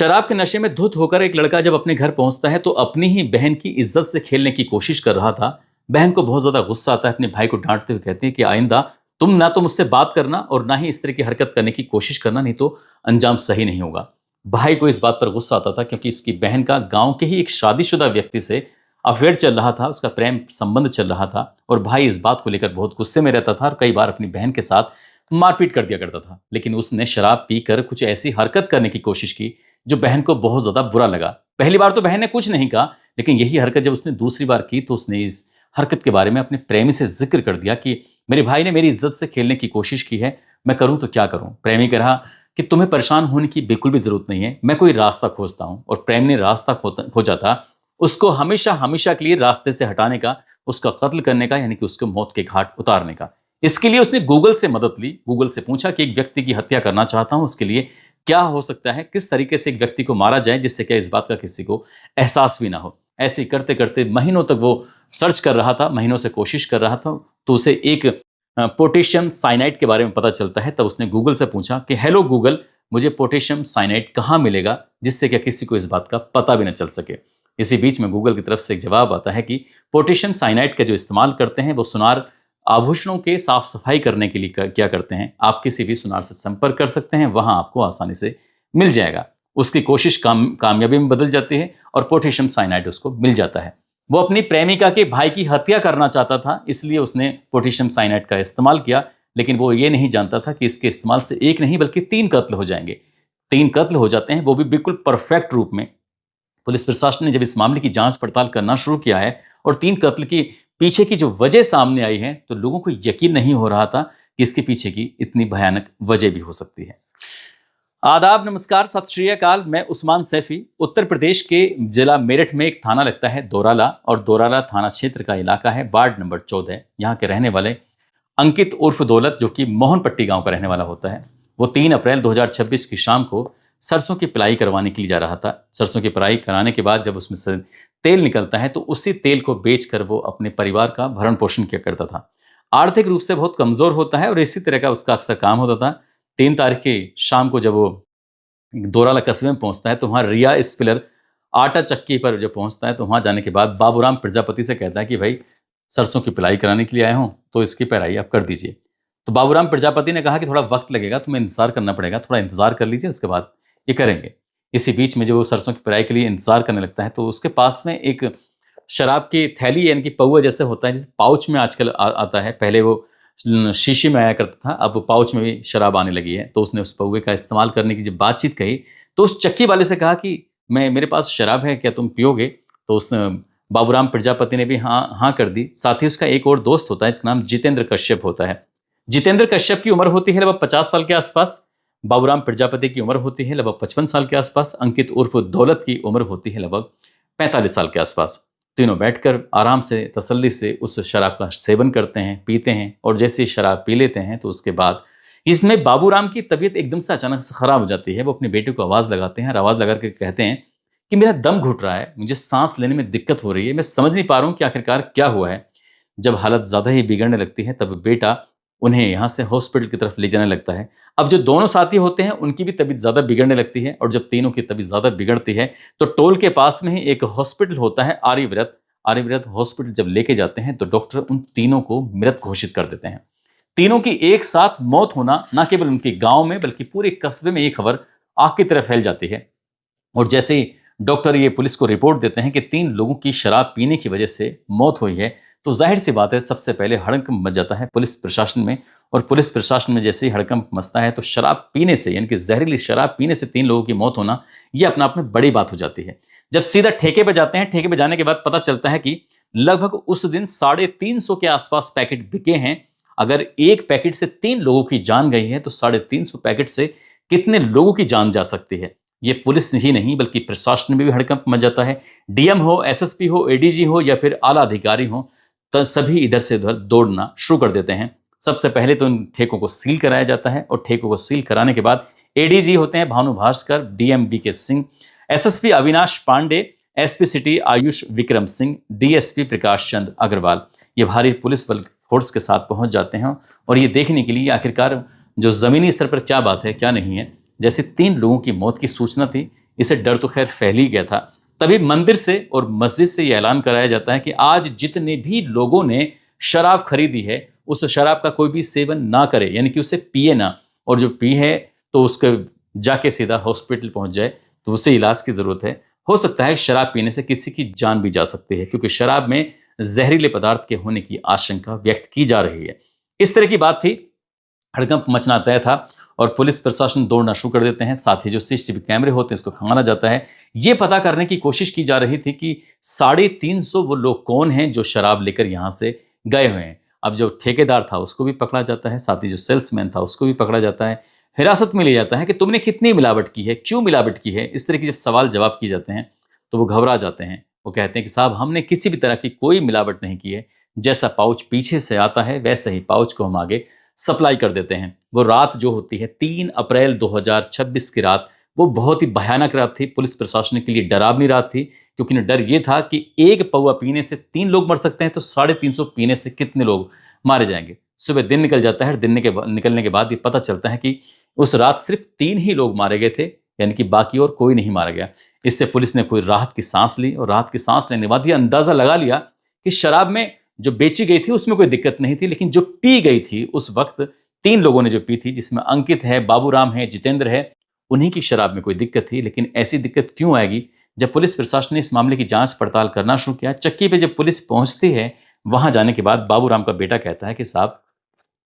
शराब के नशे में धुत होकर एक लड़का जब अपने घर पहुंचता है तो अपनी ही बहन की इज्जत से खेलने की कोशिश कर रहा था। बहन को बहुत ज्यादा गुस्सा आता है, अपने भाई को डांटते हुए कहते हैं कि आइंदा तुम ना तो मुझसे बात करना और ना ही इस तरह की हरकत करने की कोशिश करना, नहीं तो अंजाम सही नहीं होगा। भाई को इस बात पर गुस्सा आता था क्योंकि इसकी बहन का गांव के ही एक शादीशुदा व्यक्ति से अफेयर चल रहा था, उसका प्रेम संबंध चल रहा था और भाई इस बात को लेकर बहुत गुस्से में रहता था और कई बार अपनी बहन के साथ मारपीट कर दिया करता था। लेकिन उसने शराब पीकर कुछ ऐसी हरकत करने की कोशिश की जो बहन को बहुत ज्यादा बुरा लगा। पहली बार तो बहन ने कुछ नहीं कहा, लेकिन यही हरकत जब उसने दूसरी बार की तो उसने इस हरकत के बारे में अपने प्रेमी से जिक्र कर दिया कि मेरे भाई ने मेरी इज्जत से खेलने की कोशिश की है, मैं करूं तो क्या करूं। प्रेमी कहा कि तुम्हें परेशान होने की बिल्कुल भी जरूरत नहीं है, मैं कोई रास्ता खोजता हूं। और प्रेम ने रास्ता खोजा था उसको हमेशा हमेशा के लिए रास्ते से हटाने का, उसका कत्ल करने का, यानी कि उसको मौत के घाट उतारने का। इसके लिए उसने गूगल से मदद ली। गूगल से पूछा कि एक व्यक्ति की हत्या करना चाहता हूं, उसके लिए क्या हो सकता है, किस तरीके से एक व्यक्ति को मारा जाए जिससे क्या इस बात का किसी को एहसास भी ना हो। ऐसे करते करते महीनों तक वो सर्च कर रहा था, महीनों से कोशिश कर रहा था, तो उसे एक पोटेशियम साइनाइड के बारे में पता चलता है। तब उसने गूगल से पूछा कि हेलो गूगल, मुझे पोटेशियम साइनाइड कहाँ मिलेगा जिससे क्या किसी को इस बात का पता भी न चल सके। इसी बीच में गूगल की तरफ से एक जवाब आता है कि पोटेशियम साइनाइड का जो इस्तेमाल करते हैं वो सुनार आभूषणों के साफ सफाई करने के लिए क्या करते हैं, आप किसी भी सुनार से संपर्क कर सकते हैं, वहां आपको आसानी से मिल जाएगा। उसकी कोशिश कामयाबी में बदल जाती है और पोटेशियम साइनाइड उसको मिल जाता है। वो अपनी प्रेमिका के भाई की हत्या करना चाहता था, इसलिए उसने पोटेशियम साइनाइड का इस्तेमाल किया। लेकिन वो ये नहीं जानता था कि इसके इस्तेमाल से एक नहीं बल्कि 3 कत्ल हो जाएंगे। 3 कत्ल हो जाते हैं, वो भी बिल्कुल परफेक्ट रूप में। पुलिस प्रशासन ने जब इस मामले की जांच पड़ताल करना शुरू किया है और 3 कत्ल की पीछे की जो वजह सामने आई है, तो लोगों को यकीन नहीं हो रहा था कि इसके पीछे की इतनी भयानक वजह भी हो सकती है। आदाब, नमस्कार, सत श्री अकाल। मैं उस्मान सैफी। उत्तर प्रदेश के जिला मेरठ में एक थाना लगता है दोराला, और दोराला थाना क्षेत्र का इलाका है, वार्ड नंबर 14। यहाँ के रहने वाले अंकित उर्फ दौलत, जो कि मोहनपट्टी गांव का रहने वाला होता है, वो 3 अप्रैल 2026 की शाम को सरसों की पिलाई करवाने के लिए जा रहा था। सरसों की पिलाई कराने के बाद जब उसमें से तेल निकलता है तो उसी तेल को बेचकर वो अपने परिवार का भरण पोषण किया करता था। आर्थिक रूप से बहुत कमजोर होता है और इसी तरह का उसका अक्सर काम होता था। 3 तारीख की शाम को जब वो दोराला कस्बे में पहुंचता है तो वहाँ रिया स्पिलर आटा चक्की पर जब पहुंचता है तो वहाँ जाने के बाद बाबूराम प्रजापति से कहता है कि भाई सरसों की पिलाई कराने के लिए आया हूँ तो इसकी पेराई आप कर दीजिए। तो बाबूराम प्रजापति ने कहा कि थोड़ा वक्त लगेगा, तुम्हें इंतजार करना पड़ेगा, थोड़ा इंतजार कर लीजिए, उसके बाद ये करेंगे। इसी बीच में जब वो सरसों की पिराई के लिए इंतजार करने लगता है तो उसके पास में एक शराब की थैली, यानी कि पौवा जैसे होता है, जिस पाउच में आजकल आता है, पहले वो शीशी में आया करता था, अब पाउच में भी शराब आने लगी है। तो उसने उस पौवे का इस्तेमाल करने की जब बातचीत कही तो उस चक्की वाले से कहा कि मेरे पास शराब है, क्या तुम पियोगे? तो उस बाबूराम प्रजापति ने भी हाँ हाँ कर दी। साथ ही उसका एक और दोस्त होता है, इसका नाम जितेंद्र कश्यप होता है। जितेंद्र कश्यप की उम्र होती है लगभग 50 साल के आसपास। बाबूराम प्रजापति की उम्र होती है लगभग 55 साल के आसपास। अंकित उर्फ दौलत की उम्र होती है लगभग 45 साल के आसपास। तीनों बैठकर आराम से तसल्ली से उस शराब का सेवन करते हैं, पीते हैं, और जैसे ही शराब पी लेते हैं तो उसके बाद इसमें बाबूराम की तबीयत एकदम से अचानक से खराब हो जाती है। वो अपने बेटे को आवाज़ लगाते हैं और आवाज़ लगा कर कहते हैं कि मेरा दम घुट रहा है, मुझे सांस लेने में दिक्कत हो रही है, मैं समझ नहीं पा रहा हूँ कि आखिरकार क्या हुआ है। जब हालत ज़्यादा ही बिगड़ने लगती है तब बेटा उन्हें यहाँ से हॉस्पिटल की तरफ ले जाने लगता है। अब जो दोनों साथी होते हैं उनकी भी तबीयत ज़्यादा बिगड़ने लगती है, और जब तीनों की तबीयत ज़्यादा बिगड़ती है तो टोल के पास में ही एक हॉस्पिटल होता है, आर्यव्रत। आर्यव्रत हॉस्पिटल जब लेके जाते हैं तो डॉक्टर उन तीनों को मृत घोषित कर देते हैं। तीनों की एक साथ मौत होना न केवल उनके गांव में बल्कि पूरे कस्बे में ये खबर आग की तरह फैल जाती है। और जैसे ही डॉक्टर ये पुलिस को रिपोर्ट देते हैं कि 3 लोगों की शराब पीने की वजह से मौत हुई है, तो जाहिर सी बात है सबसे पहले हड़कंप मच जाता है पुलिस प्रशासन में। और पुलिस प्रशासन में जैसे ही हड़कंप मचता है तो शराब पीने से, यानी कि जहरीली शराब पीने से 3 लोगों की मौत होना, यह अपने आप में बड़ी बात हो जाती है। जब सीधा ठेके पे जाते हैं, ठेके पे जाने के बाद पता चलता है कि लगभग उस दिन 350 के आसपास पैकेट बिके हैं। अगर एक पैकेट से 3 लोगों की जान गई है तो 350 पैकेट से कितने लोगों की जान जा सकती है। ये पुलिस ही नहीं बल्कि प्रशासन में भी हड़कंप मच जाता है। डीएम हो, एसएसपी हो, एडीजी हो या फिर आला अधिकारी हो, तो सभी इधर से उधर दौड़ना शुरू कर देते हैं। सबसे पहले तो इन ठेकों को सील कराया जाता है, और ठेकों को सील कराने के बाद एडीजी होते हैं Bhanu Bhaskar, DM BK Singh, SSP Avinash Pandey, SP city Ayush Vikram Singh, DSP Prakash Chand Agarwal, ये भारी पुलिस बल फोर्स के साथ पहुंच जाते हैं। और ये देखने के लिए आखिरकार जो जमीनी स्तर पर क्या बात है क्या नहीं है। जैसे 3 लोगों की मौत की सूचना थी, इसे डर तो खैर फैल ही गया था। तभी मंदिर से और मस्जिद से यह ऐलान कराया जाता है कि आज जितने भी लोगों ने शराब खरीदी है उस शराब का कोई भी सेवन ना करे, यानी कि उसे पिए ना, और जो पी है तो उसके जाके सीधा हॉस्पिटल पहुंच जाए, तो उसे इलाज की जरूरत है। हो सकता है शराब पीने से किसी की जान भी जा सकती है, क्योंकि शराब में जहरीले पदार्थ के होने की आशंका व्यक्त की जा रही है। इस तरह की बात थी, हड़कंप मचना तय था और पुलिस प्रशासन दौड़ना शुरू कर देते हैं। साथ ही जो सीसीटीवी कैमरे होते हैं उसको खंगाला जाता है। ये पता करने की कोशिश की जा रही थी कि 350 वो लोग कौन हैं जो शराब लेकर यहां से गए हुए हैं। अब जो ठेकेदार था उसको भी पकड़ा जाता है, साथ ही जो सेल्समैन था उसको भी पकड़ा जाता है, हिरासत में लिया जाता है कि तुमने कितनी मिलावट की है, क्यों मिलावट की है। इस तरह के जब सवाल जवाब किए जाते हैं तो वो घबरा जाते हैं। वो कहते हैं कि साहब हमने किसी भी तरह की कोई मिलावट नहीं की है, जैसा पाउच पीछे से आता है वैसे ही पाउच को हम आगे सप्लाई कर देते हैं। वो रात जो होती है 3 अप्रैल 2026 की रात, वो बहुत ही भयानक रात थी। पुलिस प्रशासन के लिए डरावनी रात थी, क्योंकि डर ये था कि एक पौवा पीने से 3 लोग मर सकते हैं, तो 350 पीने से कितने लोग मारे जाएंगे। सुबह दिन निकल जाता है, निकलने के बाद ये पता चलता है कि उस रात सिर्फ 3 ही लोग मारे गए थे, यानी कि बाकी और कोई नहीं मारा गया। इससे पुलिस ने कोई राहत की सांस ली, और राहत की सांस लेने के बाद ये अंदाजा लगा लिया कि शराब में जो बेची गई थी उसमें कोई दिक्कत नहीं थी, लेकिन जो पी गई थी उस वक्त 3 लोगों ने जो पी थी, जिसमें अंकित है, बाबूराम है, जितेंद्र है, उन्हीं की शराब में कोई दिक्कत थी। लेकिन ऐसी दिक्कत क्यों आएगी? जब पुलिस प्रशासन ने इस मामले की जांच पड़ताल करना शुरू किया, चक्की पे जब पुलिस पहुंचती है, वहां जाने के बाद बाबूराम का बेटा कहता है कि साहब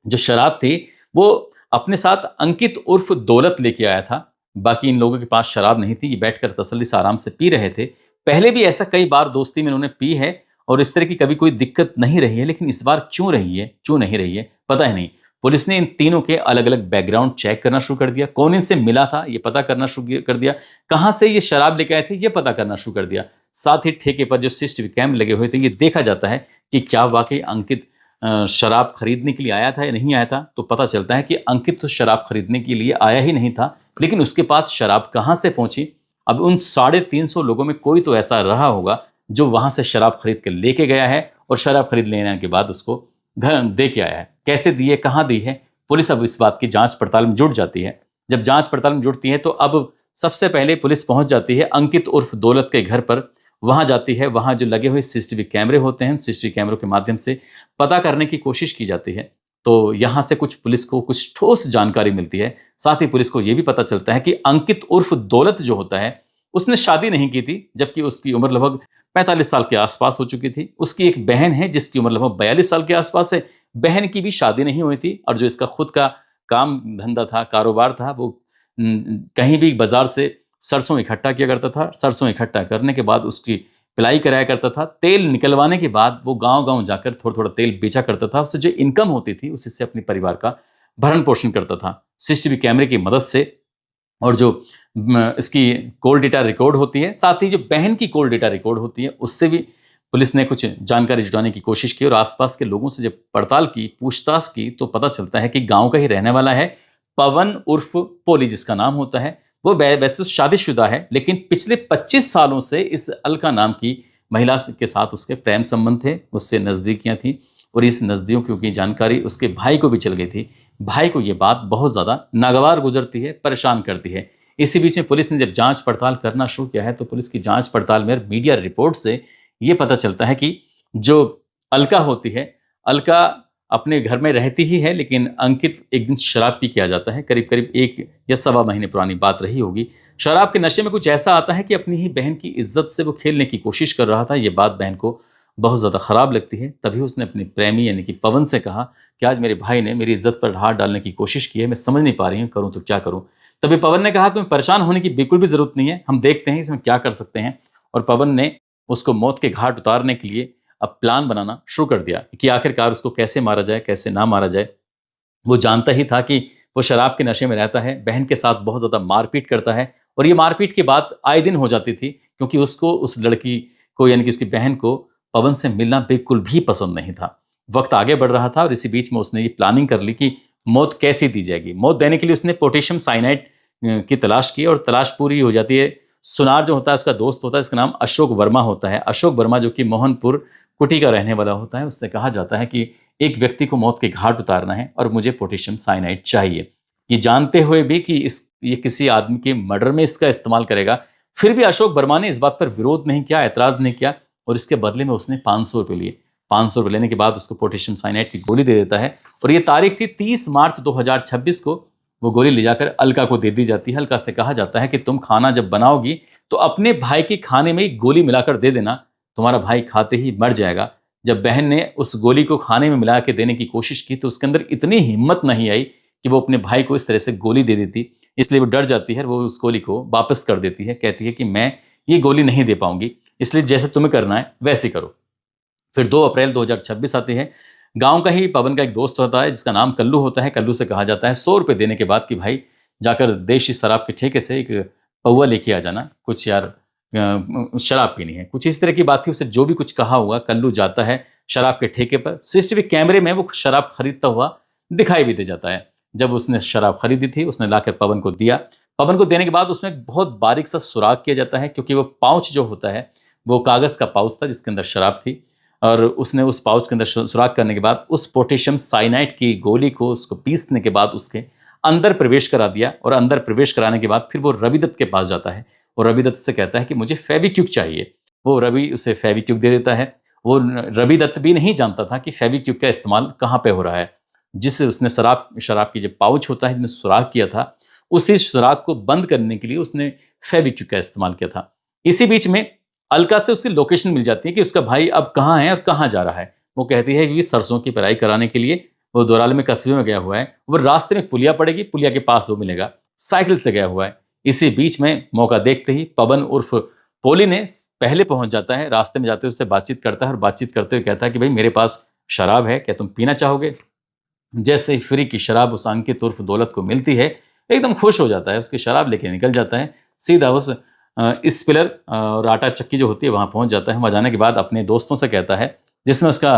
जो शराब थी वो अपने साथ अंकित उर्फ दौलत लेके आया था, बाकी इन लोगों के पास शराब नहीं थी। ये बैठकर तसल्ली से आराम से पी रहे थे। पहले भी ऐसा कई बार दोस्ती में इन्होंने पी है और इस तरह की कभी कोई दिक्कत नहीं रही है, लेकिन इस बार क्यों नहीं रही है पता ही नहीं। पुलिस ने इन तीनों के अलग अलग बैकग्राउंड चेक करना शुरू कर दिया, कौन इनसे मिला था ये पता करना शुरू कर दिया, कहां से ये शराब लेके आए थे ये पता करना शुरू कर दिया। साथ ही ठेके पर जो सीसीटीवी कैमरे लगे हुए थे ये देखा जाता है कि क्या वाकई अंकित शराब खरीदने के लिए आया था या नहीं आया था। तो पता चलता है कि अंकित तो शराब खरीदने के लिए आया ही नहीं था, लेकिन उसके पास शराब कहां से पहुंची। अब उन 350 लोगों में कोई तो ऐसा रहा होगा जो वहां से शराब खरीद कर लेके गया है और शराब खरीद लेने के बाद उसको घर दे के आया है। कैसे दी है, कहाँ दी है, पुलिस अब इस बात की जांच पड़ताल में जुट जाती है। जब जांच पड़ताल में जुटती है तो अब सबसे पहले पुलिस पहुंच जाती है अंकित उर्फ दौलत के घर पर। वहां जाती है, वहां जो लगे हुए सीसीटीवी कैमरे होते हैं, सीसीटीवी कैमरों के माध्यम से पता करने की कोशिश की जाती है। तो यहां से कुछ पुलिस को कुछ ठोस जानकारी मिलती है। साथ ही पुलिस को यह भी पता चलता है कि अंकित उर्फ दौलत जो होता है उसने शादी नहीं की थी, जबकि उसकी उम्र लगभग 45 साल के आसपास हो चुकी थी। उसकी एक बहन है जिसकी उम्र लगभग 42 साल के आसपास है। बहन की भी शादी नहीं हुई थी, और जो इसका खुद का काम धंधा था, कारोबार था, वो कहीं भी बाजार से सरसों इकट्ठा किया करता था। सरसों इकट्ठा करने के बाद उसकी पिलाई कराया करता था। तेल निकलवाने के बाद वो गांव गांव जाकर थोड़ा थोड़ा तेल बेचा करता था। उससे जो इनकम होती थी उसी से अपने परिवार का भरण पोषण करता था। सीसीटीवी कैमरे की मदद से और जो इसकी कॉल डेटा रिकॉर्ड होती है, साथ ही जो बहन की कॉल डेटा रिकॉर्ड होती है, उससे भी पुलिस ने कुछ जानकारी जुटाने की कोशिश की। और आसपास के लोगों से जब पड़ताल की, पूछताछ की, तो पता चलता है कि गांव का ही रहने वाला है पवन उर्फ पोली, जिसका नाम होता है। वो वैसे तो शादीशुदा है, लेकिन पिछले 25 सालों से इस अलका नाम की महिला के साथ उसके प्रेम संबंध थे, उससे नज़दीकियां थी, और इस नज़दीकियों की जानकारी उसके भाई को भी चल गई थी। भाई को ये बात बहुत ज़्यादा नागवार गुजरती है, परेशान करती है। इसी बीच में पुलिस ने जब जांच पड़ताल करना शुरू किया है, तो पुलिस की जांच पड़ताल में मीडिया रिपोर्ट से ये पता चलता है कि जो अलका होती है, अलका अपने घर में रहती ही है, लेकिन अंकित एक दिन शराब पी के आ जाता है। करीब करीब 1 या सवा महीने पुरानी बात रही होगी। शराब के नशे में कुछ ऐसा आता है कि अपनी ही बहन की इज्जत से वो खेलने की कोशिश कर रहा था। ये बात बहन को बहुत ज़्यादा ख़राब लगती है। तभी उसने अपने प्रेमी यानी कि पवन से कहा कि आज मेरे भाई ने मेरी इज्जत पर हाथ डालने की कोशिश की है, मैं समझ नहीं पा रही हूँ, करूँ तो क्या करूँ। तभी पवन ने कहा तुम्हें परेशान होने की बिल्कुल भी ज़रूरत नहीं है, हम देखते हैं इसमें क्या कर सकते हैं। और पवन ने उसको मौत के घाट उतारने के लिए अब प्लान बनाना शुरू कर दिया कि आखिरकार उसको कैसे मारा जाए, कैसे ना मारा जाए। वो जानता ही था कि वो शराब के नशे में रहता है, बहन के साथ बहुत ज़्यादा मारपीट करता है, और ये मारपीट की बात आए दिन हो जाती थी, क्योंकि उसको उस लड़की को यानी कि उसकी बहन को पवन से मिलना बिल्कुल भी पसंद नहीं था। वक्त आगे बढ़ रहा था और इसी बीच में उसने ये प्लानिंग कर ली कि मौत कैसी दी जाएगी। मौत देने के लिए उसने पोटेशियम साइनाइड की तलाश की, और तलाश पूरी हो जाती है। सुनार जो होता है उसका दोस्त होता है, इसका नाम अशोक वर्मा होता है। अशोक वर्मा जो कि मोहनपुर कुटी का रहने वाला होता है, उससे कहा जाता है कि एक व्यक्ति को मौत के घाट उतारना है और मुझे पोटेशियम साइनाइड चाहिए। ये जानते हुए भी कि ये किसी आदमी के मर्डर में इसका इस्तेमाल करेगा, फिर भी अशोक वर्मा ने इस बात पर विरोध नहीं किया, ऐतराज नहीं किया, और इसके बदले में उसने 500 रुपये लिए। 500 रुपये लेने के बाद उसको पोटेशियम साइनाइड की गोली दे देता है, और ये तारीख थी 30 मार्च 2026 को। वो गोली ले जाकर अलका को दे दी जाती है। अलका से कहा जाता है कि तुम खाना जब बनाओगी तो अपने भाई के खाने में ही गोली मिलाकर दे देना, तुम्हारा भाई खाते ही मर जाएगा। जब बहन ने उस गोली को खाने में मिला के देने की कोशिश की तो उसके अंदर इतनी हिम्मत नहीं आई कि वो अपने भाई को इस तरह से गोली दे देती, इसलिए वो डर जाती है, वो उस गोली को वापस कर देती है। कहती है कि मैं ये गोली नहीं दे पाऊंगी, इसलिए जैसे तुम्हें करना है वैसे करो। फिर 2 अप्रैल 2026 आती है। गांव का ही पवन का एक दोस्त होता है जिसका नाम कल्लू होता है। कल्लू से कहा जाता है 100 रुपये देने के बाद कि भाई जाकर देशी शराब के ठेके से एक पौवा लेके आ जाना, कुछ यार शराब पीनी है। कुछ इस तरह की बात थी। उसे जो भी कुछ कहा हुआ, कल्लू जाता है शराब के ठेके पर। सीसीटीवी कैमरे में वो शराब खरीदता हुआ दिखाई भी दे जाता है। जब उसने शराब खरीदी थी उसने लाकर पवन को दिया। पवन को देने के बाद उसमें एक बहुत बारीक सा सुराग किया जाता है, क्योंकि वो पाउच जो होता है वो कागज़ का पाउच था जिसके अंदर शराब थी, और उसने उस पाउच के अंदर सुराग करने के बाद उस पोटेशियम साइनाइड की गोली को उसको पीसने के बाद उसके अंदर प्रवेश करा दिया। और अंदर प्रवेश कराने के बाद फिर वो रवि दत्त के पास जाता है और रवि दत्त से कहता है कि मुझे फेविक्विक चाहिए। वो रवि उसे फेविक्विक दे देता है। वो रवि दत्त भी नहीं जानता था कि फेविक्विक का इस्तेमाल कहाँ पे हो रहा है। जिससे उसने शराब की जो पाउच होता है जिसमें सुराग किया था, उसी सुराग को बंद करने के लिए उसने फेविक्विक का इस्तेमाल किया था। इसी बीच में अलका से उसकी लोकेशन मिल जाती है कि उसका भाई अब कहाँ है और कहाँ जा रहा है। वो कहती है कि सरसों की पेराई कराने के लिए वो दोराल में कस्बे में गया हुआ है। वो रास्ते में पुलिया पड़ेगी, पुलिया के पास वो मिलेगा, साइकिल से गया हुआ है। इसी बीच में मौका देखते ही पवन उर्फ पोली ने पहले पहुंच जाता है। रास्ते में जाते हुए उससे बातचीत करता है और बातचीत करते हुए कहता है कि भाई मेरे पास शराब है, क्या तुम पीना चाहोगे? जैसे ही फ्री की शराब उस अंकित उर्फ दौलत को मिलती है, एकदम खुश हो जाता है, उसकी शराब लेके निकल जाता है। सीधा उस स्पिलर और आटा चक्की जो होती है वहाँ पहुँच जाता है। वहाँ जाने के बाद अपने दोस्तों से कहता है, जिसमें उसका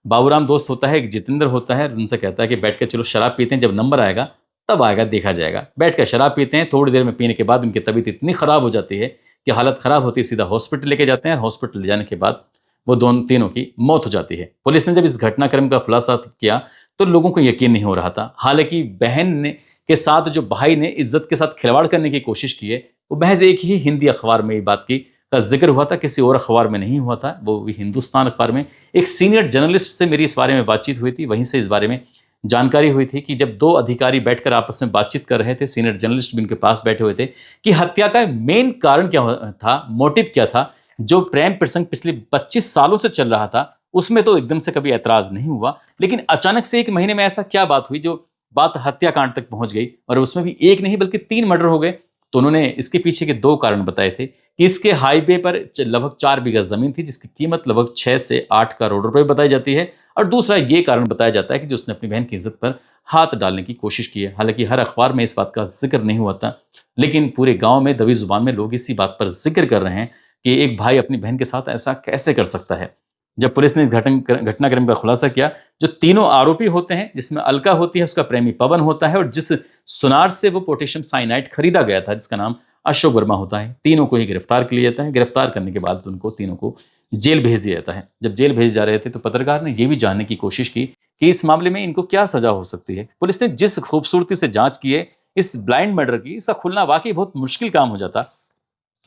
बाबूराम दोस्त होता है, एक जितेंद्र होता है, उनसे कहता है कि बैठ कर चलो शराब पीते हैं, जब नंबर आएगा तब आएगा, देखा जाएगा। बैठ कर शराब पीते हैं। थोड़ी देर में पीने के बाद उनकी तबीयत इतनी ख़राब हो जाती है कि हालत ख़राब होती है, सीधा हॉस्पिटल लेके जाते हैं। और हॉस्पिटल ले जाने के बाद वो तीनों की मौत हो जाती है। पुलिस ने जब इस घटनाक्रम का खुलासा किया तो लोगों को यकीन नहीं हो रहा था। हालांकि बहन ने के साथ जो भाई ने इज्जत के साथ खिलवाड़ करने की कोशिश की है, वो महज एक ही हिंदी अखबार में ये बात की का जिक्र हुआ था, किसी और अखबार में नहीं हुआ था। वो भी हिंदुस्तान अखबार में एक सीनियर जर्नलिस्ट से मेरी इस बारे में बातचीत हुई थी। वहीं से इस बारे में जानकारी हुई थी कि जब 2 अधिकारी बैठकर आपस में बातचीत कर रहे थे, सीनियर जर्नलिस्ट भी उनके पास बैठे हुए थे, कि हत्या का मेन कारण क्या था, मोटिव क्या था। जो प्रेम प्रसंग पिछले 25 सालों से चल रहा था उसमें तो एकदम से कभी ऐतराज नहीं हुआ, लेकिन अचानक से 1 महीने में ऐसा क्या बात हुई जो बात हत्याकांड तक पहुंच गई, और उसमें भी एक नहीं बल्कि 3 मर्डर हो गए। तो उन्होंने इसके पीछे के 2 कारण बताए थे कि इसके हाईवे पर लगभग 4 बीघा जमीन थी जिसकी कीमत लगभग 6 से 8 करोड़ रुपए बताई जाती है, और दूसरा ये कारण बताया जाता है कि जो उसने अपनी बहन की इज्जत पर हाथ डालने की कोशिश की है। हालांकि हर अखबार में इस बात का जिक्र नहीं हुआ था, लेकिन पूरे गांव में दबी जुबान में लोग इसी बात पर जिक्र कर रहे हैं कि एक भाई अपनी बहन के साथ ऐसा कैसे कर सकता है। जब पुलिस ने इस घटनाक्रम का खुलासा किया, जो तीनों आरोपी होते हैं, जिसमें अलका होती है, उसका प्रेमी पवन होता है, और जिस सुनार से वो पोटेशियम साइनाइड खरीदा गया था जिसका नाम अशोक वर्मा होता है, तीनों को ही गिरफ्तार कर लिया जाता है। गिरफ्तार करने के बाद उनको तीनों को जेल भेज दिया जाता है। जब जेल भेज जा रहे थे तो पत्रकार ने यह भी जानने की कोशिश की कि इस मामले में इनको क्या सजा हो सकती है। पुलिस ने जिस खूबसूरती से जांच की है इस ब्लाइंड मर्डर की, इसका खुलना वाकई बहुत मुश्किल काम हो जाता,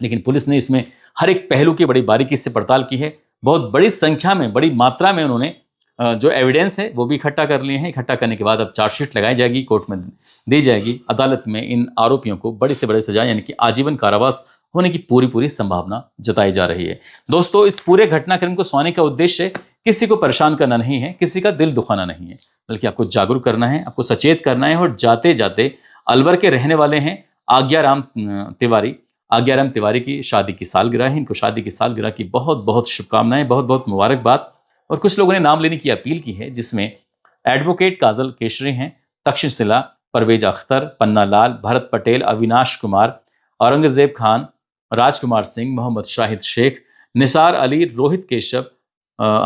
लेकिन पुलिस ने इसमें हर एक पहलू की बड़ी बारीकी से पड़ताल की है। बहुत बड़ी संख्या में, बड़ी मात्रा में उन्होंने जो एविडेंस है वो भी इकट्ठा कर लिए हैं। इकट्ठा करने के बाद अब चार्जशीट लगाई जाएगी, कोर्ट में दी जाएगी। अदालत में इन आरोपियों को बड़ी से बड़ी सजा यानी कि आजीवन कारावास होने की पूरी संभावना जताई जा रही है। दोस्तों, इस पूरे घटनाक्रम को सुनाने का उद्देश्य किसी को परेशान करना नहीं है, किसी का दिल दुखाना नहीं है, बल्कि आपको जागरूक करना है, आपको सचेत करना है। और जाते जाते अलवर के रहने वाले हैं आज्ञाराम तिवारी की शादी की सालगिरह है। इनको शादी की सालगिरह की बहुत बहुत शुभकामनाएं, बहुत बहुत मुबारकबाद। और कुछ लोगों ने नाम लेने की अपील की है, जिसमें एडवोकेट काजल केशरी हैं, तक्षशिला, परवेज अख्तर, पन्ना लाल, भरत पटेल, अविनाश कुमार, औरंगजेब खान, राजकुमार सिंह, मोहम्मद शाहिद शेख, निसार अली, रोहित केशव,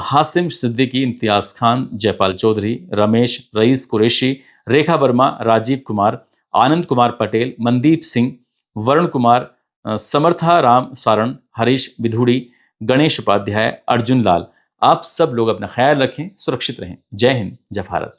हासिम सिद्दीकी, इम्तियाज खान, जयपाल चौधरी, रमेश, रईस कुरैशी, रेखा वर्मा, राजीव कुमार, आनंद कुमार पटेल, मनदीप सिंह, वरुण कुमार, समर्था राम सारण, हरीश विधुड़ी, गणेश उपाध्याय, अर्जुन लाल। आप सब लोग अपना ख्याल रखें, सुरक्षित रहें। जय हिंद, जय भारत।